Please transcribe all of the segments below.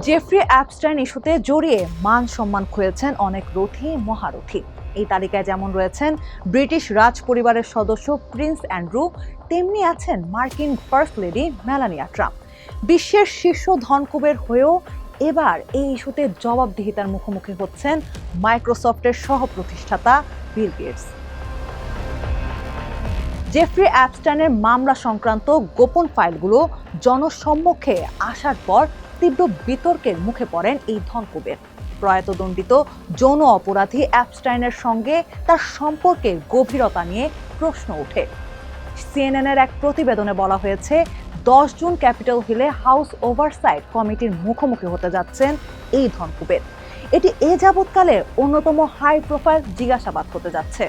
Jeffrey Epstein ইস্যুতে জড়িয়ে মান সম্মান খুঁয়েছেন অনেক রথী মহারথী। এই তালিকায় যেমন রয়েছেন ব্রিটিশ রাজ পরিবারের সদস্য প্রিন্স অ্যান্ড্রু, তেমনি আছেন মার্কিন ফার্স্ট লেডি মেলানিয়া ট্রাম্প। বিশ্বের শীর্ষ ধনকুবের হয়েও এবার এই ইস্যুতে জবাবদিহিতার মুখোমুখি হচ্ছেন মাইক্রোসফটের সহ প্রতিষ্ঠাতা বিল গেটস। জেফ্রি অ্যাপস্টাইনের মামলা সংক্রান্ত গোপন ফাইলগুলো জনসম্মুখে আসার পর তীব্র বিতর্কের মুখে পড়েন এই ধনকুবের। প্রয়াত দণ্ডিত যৌন অপরাধী অ্যাপস্টাইনের সঙ্গে তার সম্পর্কের গভীরতা নিয়ে প্রশ্ন ওঠে। সিএনএনের এক প্রতিবেদনে বলা হয়েছে 10 জুন ক্যাপিটল হিলে হাউস ওভারসাইট কমিটির মুখোমুখি হতে যাচ্ছেন এই ধনকুবের। এটি এ যাবৎকালের অন্যতম হাই প্রোফাইল জিজ্ঞাসাবাদ হতে যাচ্ছে।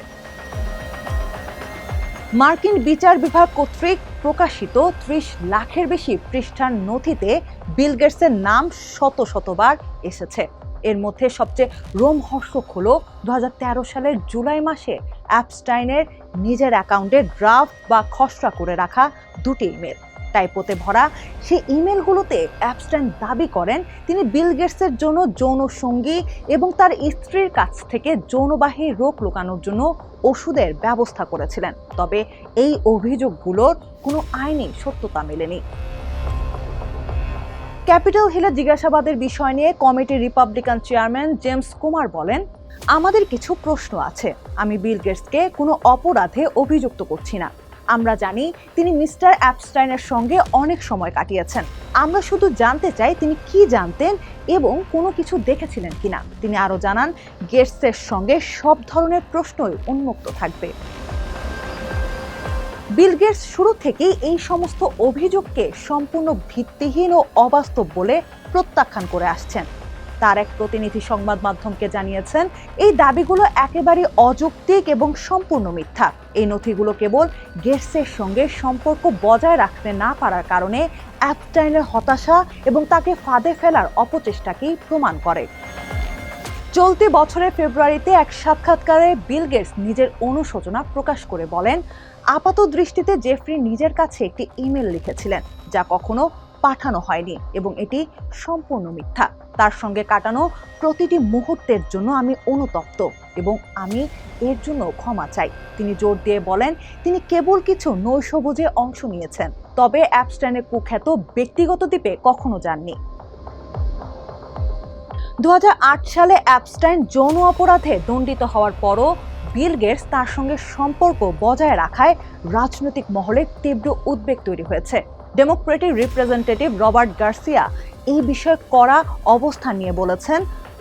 মার্কিন বিচার বিভাগ কর্তৃক প্রকাশিত 30 লাখের বেশি পৃষ্ঠার নথিতে বিল গেটসের নাম শতবার এসেছে। এর মধ্যে সবচেয়ে রোমহর্ষক হলো 2013 সালের জুলাই মাসে অ্যাপস্টাইনের নিজের অ্যাকাউন্টে ড্রাফট বা খসড়া করে রাখা 2টি ইমেল। টাইপোতে ভরা সেই ইমেলগুলোতে অ্যাপস্টাইন দাবি করেন তিনি বিল গেটসের জন্য যৌন সঙ্গী এবং তার স্ত্রীর কাছ থেকে যৌনবাহী রোগ লুকানোর জন্য ওষুধের ব্যবস্থা করেছিলেন। তবে এই অভিযোগগুলোর কোনো আইনি সত্যতা মেলেনি। ক্যাপিটল হিলে জিজ্ঞাসাবাদের বিষয় নিয়ে কমিটির রিপাবলিকান চেয়ারম্যান জেমস কুমার বলেন, আমাদের কিছু প্রশ্ন আছে। আমি বিল গেটসকে কোনো অপরাধে অভিযুক্ত করছি না। আমরা জানি তিনি মিস্টার অ্যাপস্টাইনের সঙ্গে অনেক সময় কাটিয়েছেন। আমরা শুধু জানতে চাই তিনি কি জানতেন এবং কোনো কিছু দেখেছিলেন কিনা। তিনি আরও জানান, গেটসের সঙ্গে সব ধরনের প্রশ্নই উন্মুক্ত থাকবে। বিল গেটস শুরু থেকেই এই সমস্ত অভিযোগকে সম্পূর্ণ ভিত্তিহীন ও অবাস্তব বলে প্রত্যাখ্যান করে আসছেন। তার এক প্রতিনিধি সংবাদ মাধ্যমকে জানিয়েছেন, এই দাবিগুলো একেবারে অযৌক্তিক এবং সম্পূর্ণ মিথ্যা। এই নথিগুলো কেবল গেটসের সঙ্গে সম্পর্ক বজায় রাখতে না পারার কারণে অ্যাপস্টাইনের হতাশা এবং তাকে ফাঁদে ফেলার অপচেষ্টাকেই প্রমাণ করে। চলতি বছরের ফেব্রুয়ারিতে এক সাক্ষাৎকারে বিল গেটস নিজের অনুশোচনা প্রকাশ করে বলেন, আপাত দৃষ্টিতে জেফ্রি নিজের কাছে একটি ইমেল লিখেছিলেন যা কখনো পাঠানো হয়নি এবং এটি সম্পূর্ণ মিথ্যা। তার সঙ্গে কাটানো প্রতিটি মুহূর্তের জন্য আমি অনুতপ্ত এবং আমি এর জন্য ক্ষমা চাই। তিনি জোর দিয়ে বলেন, তিনি কেবল কিছু নৈশভোজে অংশ নিয়েছেন, তবে অ্যাপস্টাইনের কুখ্যাত ব্যক্তিগত দ্বীপে কখনো যাননি। 2008 সালে অ্যাপস্টাইন যৌন অপরাধে দণ্ডিত হওয়ার পরও বিল গেটস তার সঙ্গে সম্পর্ক বজায় রাখায় রাজনৈতিক মহলে তীব্র উদ্বেগ তৈরি হয়েছে। ডেমোক্রেটিক রিপ্রেজেন্টেটিভ রবার্ট গার্সিয়া এই বিষয়ে কড়া অবস্থান নিয়ে বলেছেন,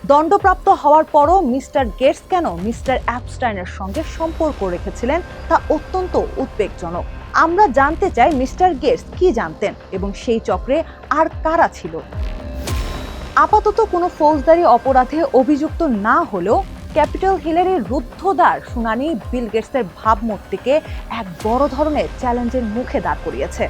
দণ্ডপ্রাপ্ত হওয়ার পরও মিস্টার গেটস কেন মিস্টার অ্যাপস্টাইনের সঙ্গে সম্পর্ক রেখেছিলেন তা অত্যন্ত উদ্বেগজনক। আমরা জানতে চাই মিস্টার গেটস কি জানতেন এবং সেই চক্রে আর কারা ছিল। আপাতত কোনো ফৌজদারি অপরাধে অভিযুক্ত না হলেও ক্যাপিটল হিলের রুদ্ধদ্বার শুনানি বিল গেটসের ভাবমূর্তিকে এক বড় ধরনের চ্যালেঞ্জের মুখে দাঁড় করিয়েছে।